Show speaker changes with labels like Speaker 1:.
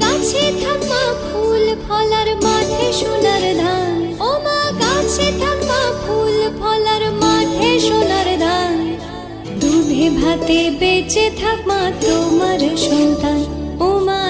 Speaker 1: গাছে থাকা ফুল ফলার মাঠে সোনার ধান, ও মা গাছে থাকা ফুল ফলার মাঠে সোনার ধান। দুধে ভাতে বেঁচে থাক মা তোমার সন্তান, ও মা